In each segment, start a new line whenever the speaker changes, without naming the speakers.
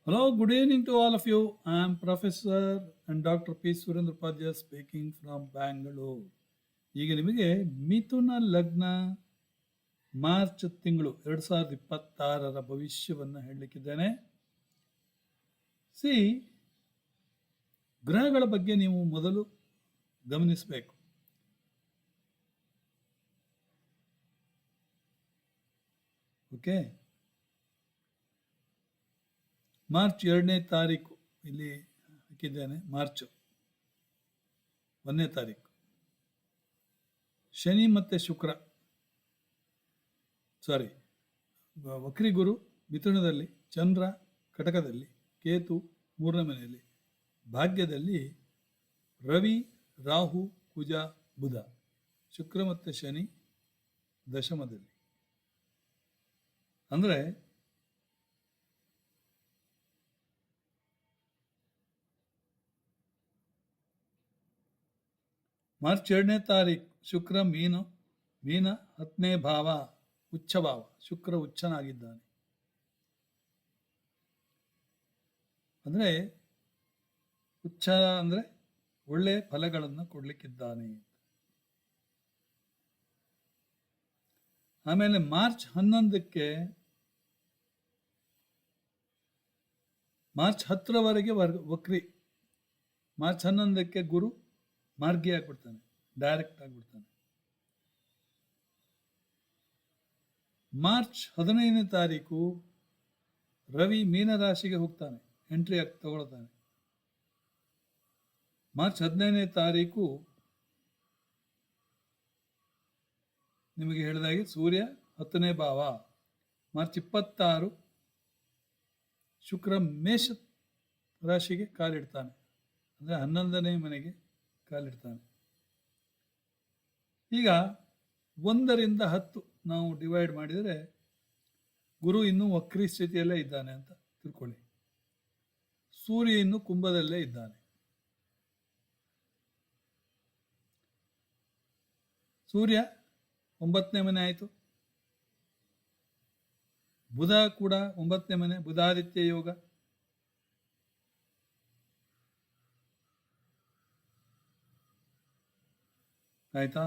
Hello, good evening to all of you. I am Professor and Dr. P. Surendra Padya speaking from Bangalore. ಈಗ ನಿಮಗೆ ಮಿಥುನ ಲಗ್ನ March ತಿಂಗಳು 2026 ಭವಿಷ್ಯವನ್ನು ಹೇಳಲಿಕ್ಕಿದ್ದೇನೆ. C ಗ್ರಹಗಳ ಬಗ್ಗೆ ನೀವು ಮೊದಲು ಗಮನಿಸಬೇಕು. ಓಕೆ, ಮಾರ್ಚ್ 2ನೇ ತಾರೀಕು ಇಲ್ಲಿ ಹಾಕಿದ್ದೇನೆ. ಮಾರ್ಚ್ 1ನೇ ತಾರೀಕು ಶನಿ ಮತ್ತು ಶುಕ್ರ, ಸಾರಿ, ವಕ್ರಿ ಗುರು ಮಿಥುನದಲ್ಲಿ, ಚಂದ್ರ ಕಟಕದಲ್ಲಿ, ಕೇತು 3ನೇ ಮನೆಯಲ್ಲಿ, ಭಾಗ್ಯದಲ್ಲಿ ರವಿ, ರಾಹು, ಕುಜ, ಬುಧ, ಶುಕ್ರ ಮತ್ತು ಶನಿ ದಶಮದಲ್ಲಿ. ಅಂದರೆ ಮಾರ್ಚ್ 2ನೇ ತಾರೀಕು ಶುಕ್ರ ಮೀನ 10ನೇ ಭಾವ ಉಚ್ಚ ಭಾವ, ಶುಕ್ರ ಉಚ್ಚನಾಗಿದ್ದಾನೆ. ಅಂದರೆ ಉಚ್ಚ ಅಂದರೆ ಒಳ್ಳೆಯ ಫಲಗಳನ್ನು ಕೊಡಲಿಕ್ಕಿದ್ದಾನೆ. ಆಮೇಲೆ ಮಾರ್ಚ್ 11ಕ್ಕೆ, ಮಾರ್ಚ್ 10ರವರೆಗೆ ವಕ್ರಿ. ಮಾರ್ಚ್ 11ಕ್ಕೆ ಗುರು ಮಾರ್ಗಿ ಆಗ್ಬಿಡ್ತಾನೆ, ಡೈರೆಕ್ಟ್ ಆಗಿಬಿಡ್ತಾನೆ. ಮಾರ್ಚ್ 15ನೇ ತಾರೀಕು ರವಿ ಮೀನರಾಶಿಗೆ ಹೋಗ್ತಾನೆ, ಎಂಟ್ರಿ ಆಗಿ ತಗೊಳ್ತಾನೆ. ಮಾರ್ಚ್ 15ನೇ ತಾರೀಕು ನಿಮಗೆ ಹೇಳಿದಾಗೆ ಸೂರ್ಯ 10ನೇ ಭಾವ. ಮಾರ್ಚ್ 26 ಶುಕ್ರ ಮೇಷ ರಾಶಿಗೆ ಕಾಲಿಡ್ತಾನೆ, ಅಂದರೆ 11ನೇ ಮನೆಗೆ ಕಾಲಿಡ್ತಾನೆ. ಈಗ 1ರಿಂದ 10 ನಾವು ಡಿವೈಡ್ ಮಾಡಿದರೆ ಗುರು ಇನ್ನೂ ವಕ್ರಿ ಸ್ಥಿತಿಯಲ್ಲೇ ಇದ್ದಾನೆ ಅಂತ ತಿಳ್ಕೊಳ್ಳಿ. ಸೂರ್ಯ ಇನ್ನೂ ಕುಂಭದಲ್ಲೇ ಇದ್ದಾನೆ. ಸೂರ್ಯ 9ನೇ ಮನೆ ಆಯಿತು. ಬುಧ ಕೂಡ 9ನೇ ಮನೆ, ಬುಧಾದಿತ್ಯ ಯೋಗ. ಆಯ್ತಾ?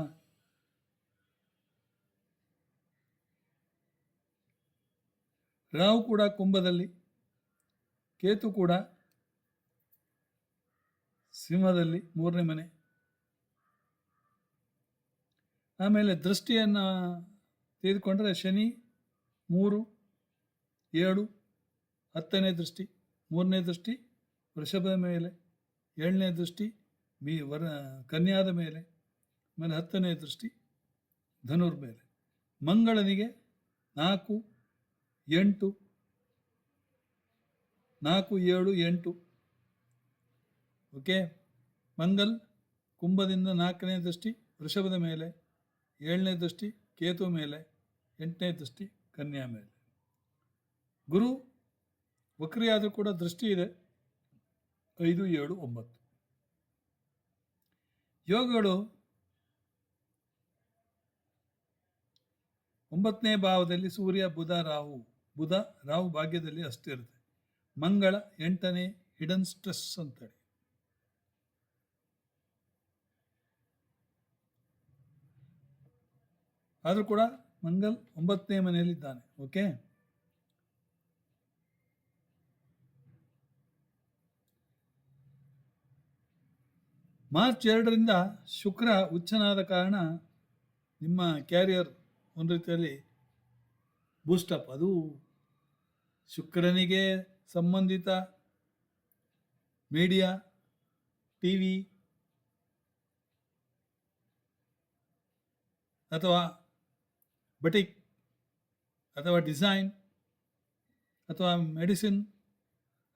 ರಾಹು ಕೂಡ ಕುಂಭದಲ್ಲಿ, ಕೇತು ಕೂಡ ಸಿಂಹದಲ್ಲಿ 3ನೇ ಮನೆ. ಆಮೇಲೆ ದೃಷ್ಟಿಯನ್ನು ತೆಗೆದುಕೊಂಡ್ರೆ ಶನಿ 3, 7, 10ನೇ ದೃಷ್ಟಿ, 3ನೇ ದೃಷ್ಟಿ ವೃಷಭದ ಮೇಲೆ, 7ನೇ ದೃಷ್ಟಿ ಕನ್ಯಾದ ಮೇಲೆ, ಆಮೇಲೆ 10ನೇ ದೃಷ್ಟಿ ಧನುರ್ ಮೇಲೆ. ಮಂಗಳನಿಗೆ 4, 8, 7, 8. ಓಕೆ, ಮಂಗಲ್ ಕುಂಭದಿಂದ 4ನೇ ದೃಷ್ಟಿ ವೃಷಭದ ಮೇಲೆ, 7ನೇ ದೃಷ್ಟಿ ಕೇತು ಮೇಲೆ, 8ನೇ ದೃಷ್ಟಿ ಕನ್ಯಾ ಮೇಲೆ. ಗುರು ವಕ್ರಿಯಾದರೂ ಕೂಡ ದೃಷ್ಟಿ ಇದೆ 5, 7, 9. ಯೋಗಗಳು 9ನೇ ಭಾವದಲ್ಲಿ ಸೂರ್ಯ, ಬುಧ, ರಾಹು ಭಾಗ್ಯದಲ್ಲಿ ಅಷ್ಟೇ ಇರುತ್ತೆ. ಮಂಗಳ 8ನೇ ಹಿಡನ್ ಸ್ಟ್ರೆಸ್ ಅಂತೇಳಿ. ಆದರೂ ಕೂಡ ಮಂಗಲ್ 9ನೇ ಮನೆಯಲ್ಲಿದ್ದಾನೆ. ಓಕೆ, ಮಾರ್ಚ್ 2ರಿಂದ ಶುಕ್ರ ಉಚ್ಚನಾದ ಕಾರಣ ನಿಮ್ಮ ಕ್ಯಾರಿಯರ್ ಒಂದು ರೀತಿಯಲ್ಲಿ ಬೂಸ್ಟಪ್. ಅದು ಶುಕ್ರನಿಗೆ ಸಂಬಂಧಿತ ಮೀಡಿಯಾ, ಟಿವಿ ಅಥವಾ ಬಟಿಕ್ ಅಥವಾ ಡಿಸೈನ್ ಅಥವಾ ಮೆಡಿಸಿನ್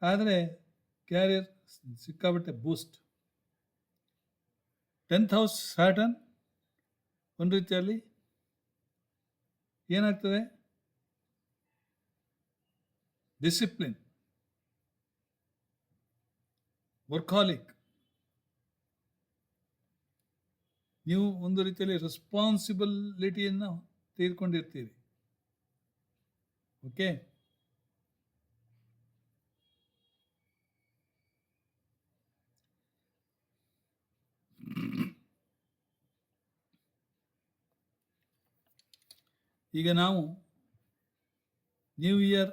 ಆದರೆ ಕ್ಯಾರಿಯರ್ ಸಿಕ್ಕಾಬಟ್ಟೆ ಬೂಸ್ಟ್. 10th ಹೌಸ್ ಸ್ಯಾಟರ್ನ್ ಒಂದು ರೀತಿಯಲ್ಲಿ ಏನಾಗ್ತದೆ, ಡಿಸಿಪ್ಲಿನ್, ವರ್ಕಾಲಿಕ್. ನೀವು ಒಂದು ರೀತಿಯಲ್ಲಿ ರೆಸ್ಪಾನ್ಸಿಬಿಲಿಟಿಯನ್ನು ತೆಗೆದುಕೊಂಡಿರ್ತೀರಿ. ಓಕೆ, ಈಗ ನಾವು ನ್ಯೂ ಇಯರ್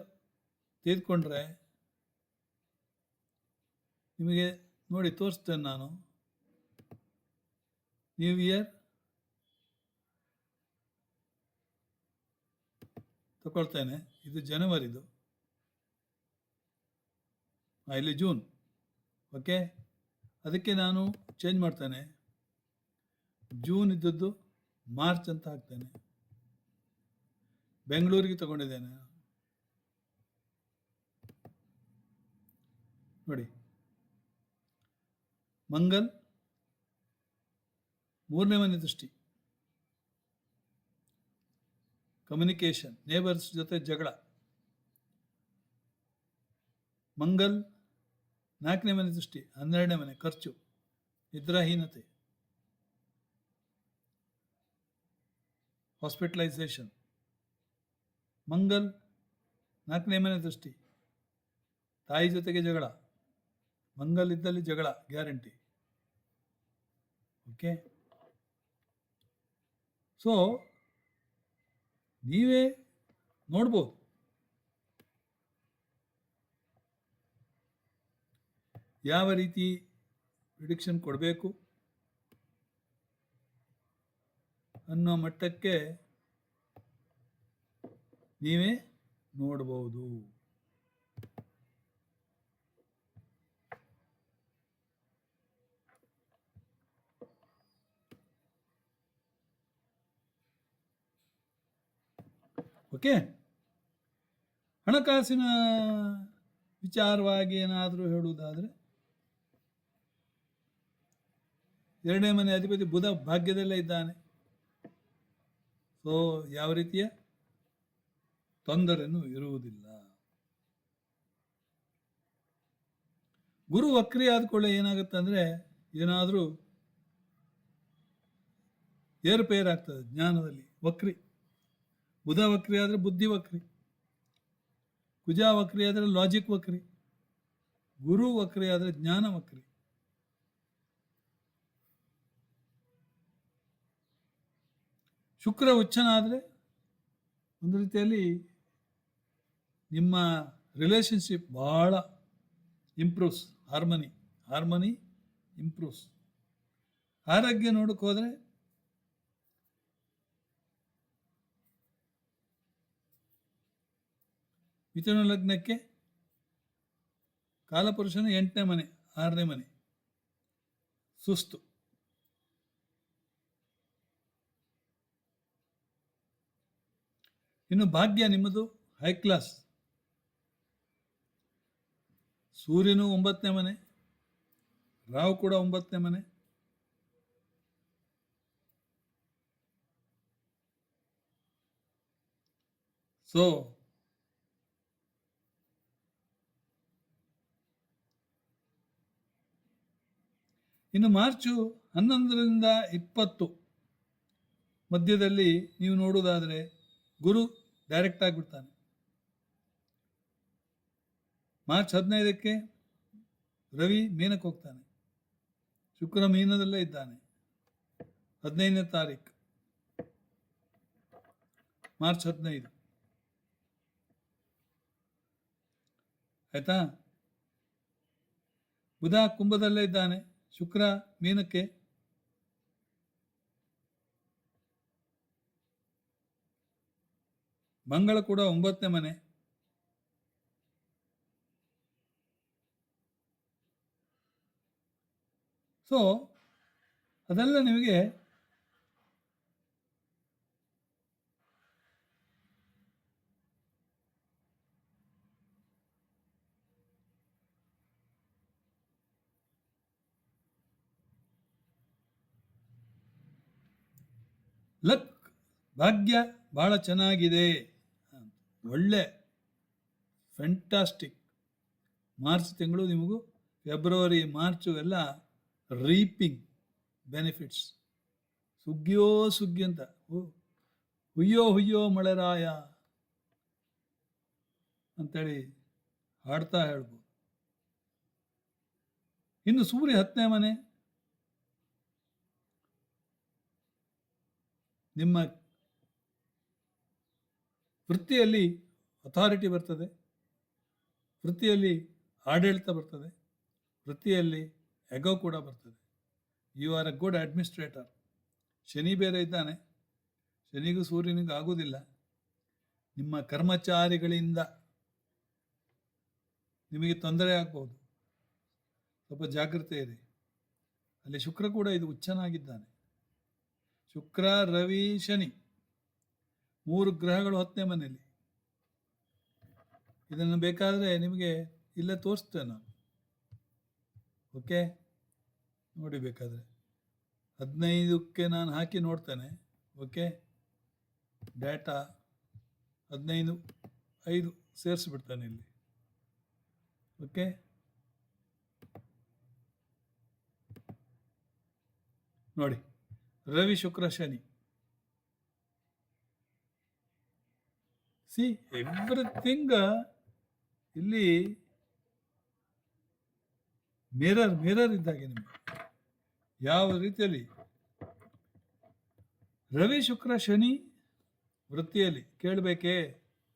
ತೆಗೆದುಕೊಂಡ್ರೆ ನಿಮಗೆ ನೋಡಿ ತೋರಿಸ್ತೇನೆ ನಾನು. ನ್ಯೂ ಇಯರ್ ತಗೊಳ್ತೇನೆ. ಇದು ಜನವರಿದು, ಇಲ್ಲಿ ಜೂನ್. ಓಕೆ, ಅದಕ್ಕೆ ನಾನು ಚೇಂಜ್ ಮಾಡ್ತೇನೆ. ಜೂನ್ ಇದ್ದದ್ದು ಮಾರ್ಚ್ ಅಂತ ಹಾಕ್ತೇನೆ. ಬೆಂಗಳೂರಿಗೆ ತಗೊಂಡಿದ್ದೇನೆ ನೋಡಿ. ಮಂಗಲ್ 3ನೇ ಮನೆ ದೃಷ್ಟಿ, ಕಮ್ಯುನಿಕೇಶನ್, ನೇಬರ್ಸ್ ಜೊತೆ ಜಗಳ. ಮಂಗಲ್ 4ನೇ ಮನೆ ದೃಷ್ಟಿ, 12ನೇ ಮನೆ, ಖರ್ಚು, ನಿದ್ರಾಹೀನತೆ, ಹಾಸ್ಪಿಟಲೈಸೇಷನ್. ಮಂಗಲ್ 4ನೇ ಮನೆ ದೃಷ್ಟಿ, ತಾಯಿ ಜೊತೆಗೆ ಜಗಳ. ಮಂಗಲ್ ಇದ್ದಲ್ಲಿ ಜಗಳ ಗ್ಯಾರಂಟಿ. ಓಕೆ, ಸೊ ನೀವೇ ನೋಡ್ಬೋದು ಯಾವ ರೀತಿ ಪ್ರಿಡಿಕ್ಷನ್ ಕೊಡಬೇಕು ಅನ್ನೋ ಮಟ್ಟಕ್ಕೆ ನೀವೇ ನೋಡ್ಬೋದು. ಓಕೆ, ಹಣಕಾಸಿನ ವಿಚಾರವಾಗಿ ಏನಾದರೂ ಹೇಳುವುದಾದರೆ, 2ನೇ ಮನೆ ಅಧಿಪತಿ ಬುಧ ಭಾಗ್ಯದಲ್ಲೇ ಇದ್ದಾನೆ. ಸೊ ಯಾವ ರೀತಿಯ ತೊಂದರೆನೂ ಇರುವುದಿಲ್ಲ. ಗುರು ವಕ್ರಿ ಆದ್ಕೊಳ್ಳೆ ಏನಾಗುತ್ತೆ ಅಂದರೆ, ಏನಾದರೂ ಏರುಪೇರಾಗ್ತದೆ ಜ್ಞಾನದಲ್ಲಿ. ವಕ್ರಿ, ಬುಧ ವಕ್ರಿ ಆದರೆ ಬುದ್ಧಿ ವಕ್ರಿ, ಕುಜ ವಕ್ರಿ ಆದರೆ ಲಾಜಿಕ್ ವಕ್ರಿ, ಗುರು ವಕ್ರಿ ಆದರೆ ಜ್ಞಾನ ವಕ್ರಿ. ಶುಕ್ರ ಉಚ್ಚನಾದರೆ ಒಂದು ರೀತಿಯಲ್ಲಿ ನಿಮ್ಮ ರಿಲೇಷನ್ಶಿಪ್ ಭಾಳ ಇಂಪ್ರೂವ್ಸ್, ಹಾರ್ಮನಿ ಇಂಪ್ರೂವ್ಸ್. ಆರೋಗ್ಯ ನೋಡಕ್ಕೆ ಹೋದರೆ ಮಿಥುನ ಲಗ್ನಕ್ಕೆ ಕಾಲಪುರುಷನ 8ನೇ ಮನೆ, 6ನೇ ಮನೆ, ಸುಸ್ತು. ಇನ್ನು ಭಾಗ್ಯ ನಿಮ್ಮದು ಹೈ ಕ್ಲಾಸ್. ಸೂರ್ಯನು 9ನೇ ಮನೆ, ರಾಹು ಕೂಡ 9ನೇ ಮನೆ. ಸೊ ಇನ್ನು ಮಾರ್ಚು 11ರಿಂದ 20 ಮಧ್ಯದಲ್ಲಿ ನೀವು ನೋಡುವುದಾದರೆ ಗುರು ಡೈರೆಕ್ಟ್ ಆಗಿಬಿಡ್ತಾನೆ. ಮಾರ್ಚ್ 15ಕ್ಕೆ ರವಿ ಮೀನಕ್ಕೆ ಹೋಗ್ತಾನೆ, ಶುಕ್ರ ಮೀನದಲ್ಲೇ ಇದ್ದಾನೆ. 15ನೇ ತಾರೀಕು ಮಾರ್ಚ್ 15, ಆಯ್ತಾ. ಬುಧ ಕುಂಭದಲ್ಲೇ ಇದ್ದಾನೆ, ಶುಕ್ರ ಮೀನಕ್ಕೆ, ಮಂಗಳ ಕೂಡ 9ನೇ ಮನೆ. ಸೊ ಅದೆಲ್ಲ ನಿಮಗೆ ಲಕ್, ಭಾಗ್ಯ ಭಾಳ ಚೆನ್ನಾಗಿದೆ, ಒಳ್ಳೆ ಫ್ಯಾಂಟಾಸ್ಟಿಕ್. ಮಾರ್ಚ್ ತಿಂಗಳು ನಿಮಗೂ, ಫೆಬ್ರವರಿ ಮಾರ್ಚು ಎಲ್ಲ ರೀಪಿಂಗ್ ಬೆನಿಫಿಟ್ಸ್. ಸುಗ್ಗಿಯೋ ಸುಗ್ಗಿ ಅಂತ, ಹುಯ್ಯೋ ಹುಯ್ಯೋ ಮಳೆರಾಯ ಅಂತೇಳಿ ಹಾಡ್ತಾ ಹೇಳ್ಬೋದು. ಇನ್ನು ಸೂರ್ಯ 10ನೇ ಮನೆ, ನಿಮ್ಮ ವೃತ್ತಿಯಲ್ಲಿ ಅಥಾರಿಟಿ ಬರ್ತದೆ, ವೃತ್ತಿಯಲ್ಲಿ ಆಡಳಿತ ಬರ್ತದೆ, ವೃತ್ತಿಯಲ್ಲಿ ಎಗೋ ಕೂಡ ಬರ್ತದೆ. You are a good administrator. Shani ಬೇರೆ ಇದ್ದಾನೆ, ಶನಿಗೂ ಸೂರ್ಯನಿಗೂ ಆಗುವುದಿಲ್ಲ. ನಿಮ್ಮ ಕರ್ಮಚಾರಿಗಳಿಂದ ನಿಮಗೆ ತೊಂದರೆ ಆಗ್ಬೋದು, ಸ್ವಲ್ಪ ಜಾಗ್ರತೆ ಇರಿ. ಅಲ್ಲಿ ಶುಕ್ರ ಕೂಡ ಇದು ಉಚ್ಚನಾಗಿದ್ದಾನೆ. ಶುಕ್ರ, ರವಿ, ಶನಿ 3 ಗ್ರಹಗಳು 10ನೇ ಮನೆಯಲ್ಲಿ. ಇದನ್ನು ಬೇಕಾದರೆ ನಿಮಗೆ ಇಲ್ಲೇ ತೋರಿಸ್ತೇನೆ ನಾನು. ಓಕೆ, ನೋಡಿ ಬೇಕಾದರೆ 15ಕ್ಕೆ ನಾನು ಹಾಕಿ ನೋಡ್ತೇನೆ. ಓಕೆ, ಡೇಟಾ 15, 5 ಸೇರಿಸ್ಬಿಡ್ತಾನೆ ಇಲ್ಲಿ. ಓಕೆ, ನೋಡಿ ರವಿ, ಶುಕ್ರ, ಶನಿ. ಸಿ ಎವ್ರಿಥಿಂಗ್ ಇಲ್ಲಿ ಮಿರರ್ ಇದ್ದಾಗೆ ನಿಮಗೆ. ಯಾವ ರೀತಿಯಲ್ಲಿ ರವಿ, ಶುಕ್ರ, ಶನಿ ವೃತ್ತಿಯಲ್ಲಿ ಕೇಳಬೇಕೇ?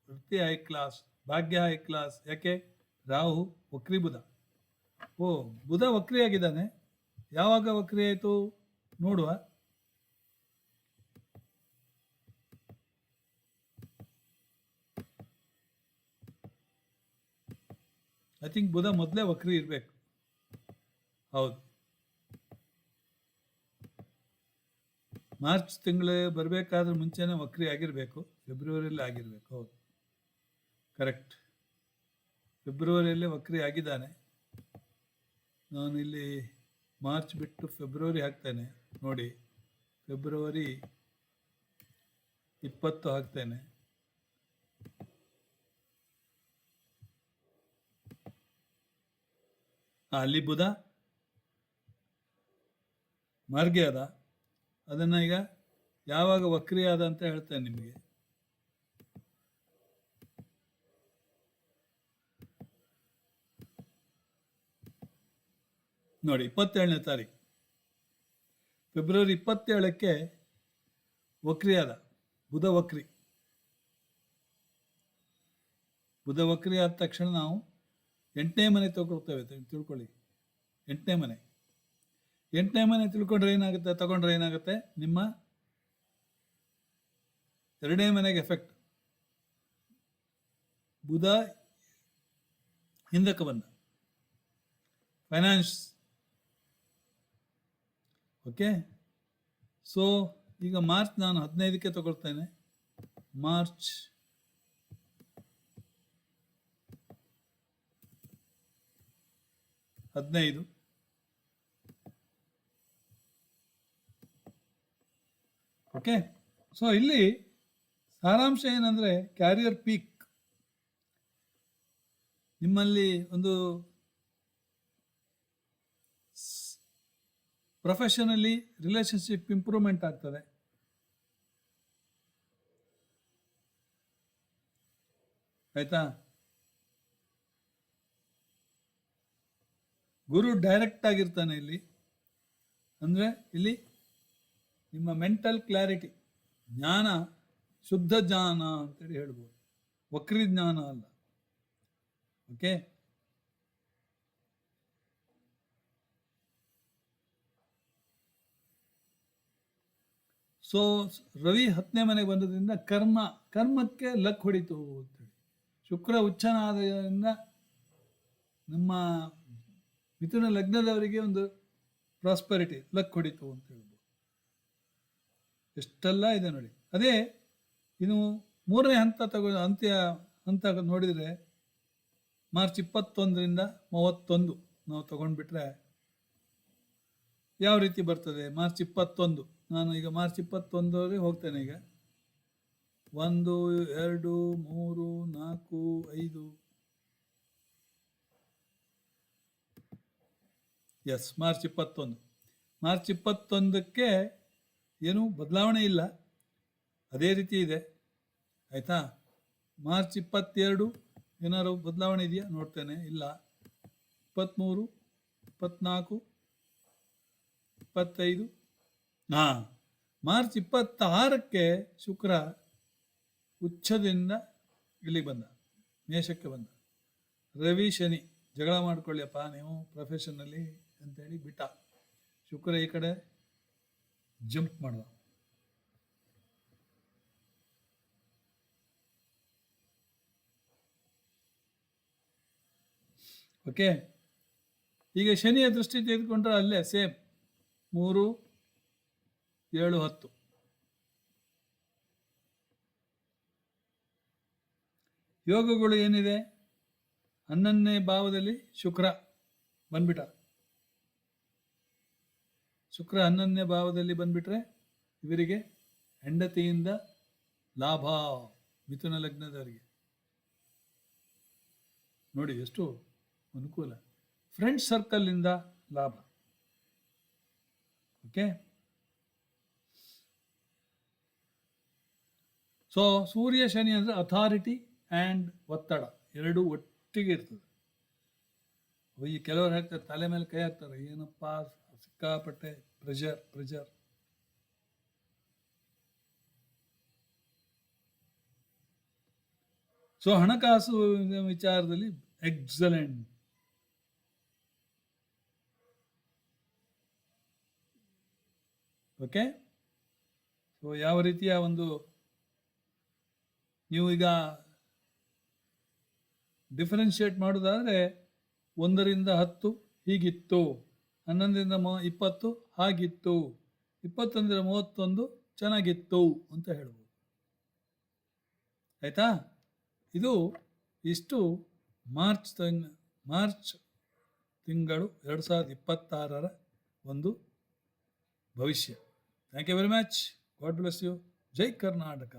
ವೃತ್ತಿ ಹೈ ಕ್ಲಾಸ್, ಭಾಗ್ಯ ಹೈ ಕ್ಲಾಸ್. ಯಾಕೆ? ರಾಹು ವಕ್ರಿ ಬುಧ. ಓ, ಬುಧ ವಕ್ರಿ ಆಗಿದ್ದಾನೆ. ಯಾವಾಗ ವಕ್ರಿ ಆಯಿತು ನೋಡುವ. ಐ ಥಿಂಕ್ ಬುಧ ಮೊದಲೇ ವಕ್ರಿ ಇರಬೇಕು. ಹೌದು, ಮಾರ್ಚ್ ತಿಂಗಳು ಬರಬೇಕಾದ್ರೆ ಮುಂಚೆನೇ ವಕ್ರಿ ಆಗಿರಬೇಕು, ಫೆಬ್ರವರಿಯಲ್ಲಿ ಆಗಿರಬೇಕು. ಹೌದು, ಕರೆಕ್ಟ್. ಫೆಬ್ರವರಿಯಲ್ಲೇ ವಕ್ರಿ ಆಗಿದ್ದಾನೆ. ನಾನು ಇಲ್ಲಿ ಮಾರ್ಚ್ ಬಿಟ್ಟು ಫೆಬ್ರವರಿ ಹಾಕ್ತೇನೆ. ನೋಡಿ, ಫೆಬ್ರವರಿ 20 ಹಾಕ್ತೇನೆ. ಅಲ್ಲಿ ಬುಧ ಮಾರ್ಗೆ ಅದ. ಅದನ್ನು ಈಗ ಯಾವಾಗ ವಕ್ರಿ ಆದ ಅಂತ ಹೇಳ್ತೇನೆ ನಿಮಗೆ. ನೋಡಿ, 27ನೇ ತಾರೀಕು ಫೆಬ್ರವರಿ 27ಕ್ಕೆ ವಕ್ರಿ ಆದ ಬುಧ. ವಕ್ರಿ ಬುಧ ವಕ್ರಿ ಆದ ತಕ್ಷಣ ನಾವು 8ನೇ ಮನೆ ತಗೊಳ್ತೇವೆ. ತಿಳ್ಕೊಳ್ಳಿ, 8ನೇ ಮನೆ. 8ನೇ ಮನೆ ತಿಳ್ಕೊಂಡ್ರೆ ಏನಾಗುತ್ತೆ, ತಗೊಂಡ್ರೆ ಏನಾಗುತ್ತೆ, ನಿಮ್ಮ 2ನೇ ಮನೆಗೆ ಎಫೆಕ್ಟ್. ಬುಧ ಹಿಂದಕ್ಕೆ ಬಂದ, ಫೈನಾನ್ಸ್. ಓಕೆ, ಸೊ ಈಗ ಮಾರ್ಚ್ ನಾನು 15ಕ್ಕೆ ತಗೊಳ್ತೇನೆ. ಮಾರ್ಚ್ 15. ಓಕೆ, ಸೊ ಇಲ್ಲಿ ಸಾರಾಂಶ ಏನಂದರೆ, ಕ್ಯಾರಿಯರ್ ಪೀಕ್. ನಿಮ್ಮಲ್ಲಿ ಒಂದು ಪ್ರೊಫೆಷನಲ್ಲಿ ರಿಲೇಷನ್ಶಿಪ್ ಇಂಪ್ರೂವ್ಮೆಂಟ್ ಆಗ್ತದೆ. ಆಯ್ತಾ? ಗುರು ಡೈರೆಕ್ಟ್ ಆಗಿರ್ತಾನೆ ಇಲ್ಲಿ. ಅಂದರೆ ಇಲ್ಲಿ ನಿಮ್ಮ ಮೆಂಟಲ್ ಕ್ಲಾರಿಟಿ, ಜ್ಞಾನ, ಶುದ್ಧ ಜ್ಞಾನ ಅಂತೇಳಿ ಹೇಳ್ಬೋದು, ವಕ್ರಿ ಜ್ಞಾನ ಅಲ್ಲ. ಓಕೆ, ಸೊ ರವಿ 10ನೇ ಮನೆಗೆ ಬಂದದ್ರಿಂದ ಕರ್ಮಕ್ಕೆ ಲಕ್ ಹೊಡಿತು ಅಂತೇಳಿ. ಶುಕ್ರ ಉಚ್ಚನಾದ್ರಿಂದ ನಮ್ಮ ಮಿಥುನ ಲಗ್ನದವರಿಗೆ ಒಂದು ಪ್ರಾಸ್ಪರಿಟಿ, ಲಕ್ ಹೊಡಿತು ಅಂತ ಹೇಳ್ಬೋದು. ಎಷ್ಟೆಲ್ಲ ಇದೆ ನೋಡಿ. ಅದೇ ಇನ್ನು 3ನೇ ಹಂತ ನೋಡಿದರೆ ಮಾರ್ಚ್ 21ರಿಂದ 31 ನಾವು ತಗೊಂಡ್ಬಿಟ್ರೆ ಯಾವ ರೀತಿ ಬರ್ತದೆ. ಮಾರ್ಚ್ 21, ನಾನು ಈಗ ಮಾರ್ಚ್ 21 ಹೋಗ್ತೇನೆ. ಈಗ 1, 2, 3, 4, 5. S, March 21. ಮಾರ್ಚ್ 21ಕ್ಕೆ ಏನೂ ಬದಲಾವಣೆ ಇಲ್ಲ, ಅದೇ ರೀತಿ ಇದೆ. ಆಯಿತಾ? ಮಾರ್ಚ್ 22 ಏನಾದ್ರು ಬದಲಾವಣೆ ಇದೆಯಾ ನೋಡ್ತೇನೆ. ಇಲ್ಲ. 23, 24, 25. ಹಾಂ, ಮಾರ್ಚ್ 26ಕ್ಕೆ ಶುಕ್ರ ಉಚ್ಚದಿಂದ ಇಲ್ಲಿಗೆ ಬಂದ, ಮೇಷಕ್ಕೆ ಬಂದ. ರವಿ ಶನಿ ಜಗಳ ಮಾಡ್ಕೊಳ್ಳಿಯಪ್ಪ ನೀವು ಪ್ರೊಫೆಷನಲ್ಲಿ ಅಂತೇಳಿ ಬಿಟ್ಟ. ಶುಕ್ರ ಈ ಕಡೆ ಜಂಪ್ ಮಾಡ್ದ. ಓಕೆ, ಈಗ ಶನಿಯ ದೃಷ್ಟಿ ತೆಗೆದುಕೊಂಡ್ರೆ ಅಲ್ಲೇ ಸೇಮ್ 3, 7, 10. ಯೋಗಗಳು ಏನಿದೆ? 11ನೇ ಭಾವದಲ್ಲಿ ಶುಕ್ರ ಬಂದ್ಬಿಟ್ಟ. ಶುಕ್ರ 11ನೇ ಭಾವದಲ್ಲಿ ಬಂದ್ಬಿಟ್ರೆ ಇವರಿಗೆ ಹೆಂಡತಿಯಿಂದ ಲಾಭ. ಮಿಥುನ ಲಗ್ನದವರಿಗೆ ನೋಡಿ ಎಷ್ಟು ಅನುಕೂಲ. ಫ್ರೆಂಡ್ ಸರ್ಕಲ್ನಿಂದ ಲಾಭ. ಓಕೆ, ಸೊ ಸೂರ್ಯ ಶನಿ ಅಂದರೆ ಅಥಾರಿಟಿ ಆ್ಯಂಡ್ ಒತ್ತಡ ಎರಡೂ ಒಟ್ಟಿಗೆ ಇರ್ತದೆ. ಈ ಕೆಲವರು ಹಾಕ್ತಾರೆ, ತಲೆ ಮೇಲೆ ಕೈ ಹಾಕ್ತಾರೆ, ಏನಪ್ಪ ಸಿಕ್ಕಾಪಟ್ಟೆ ಪ್ರೆಷರ್. ಸೊ ಹಣಕಾಸು ವಿಚಾರದಲ್ಲಿ ಎಕ್ಸಲೆಂಟ್. ಓಕೆ, ಸೊ ಯಾವ ರೀತಿಯ ಒಂದು ನೀವು ಈಗ ಡಿಫರೆನ್ಷಿಯೇಟ್ ಮಾಡೋದಾದರೆ 1ರಿಂದ 10 ಹೀಗಿತ್ತು, 11ರಿಂದ 20 ಹಾಗಿತ್ತು, 21ರಿಂದ 31 ಚೆನ್ನಾಗಿತ್ತು ಅಂತ ಹೇಳ್ಬೋದು. ಆಯಿತಾ? ಇದು ಇಷ್ಟು ಮಾರ್ಚ್ ತಿಂಗಳು 2026ರ ಒಂದು ಭವಿಷ್ಯ. Thank you very much. God bless you. ಜೈ ಕರ್ನಾಟಕ.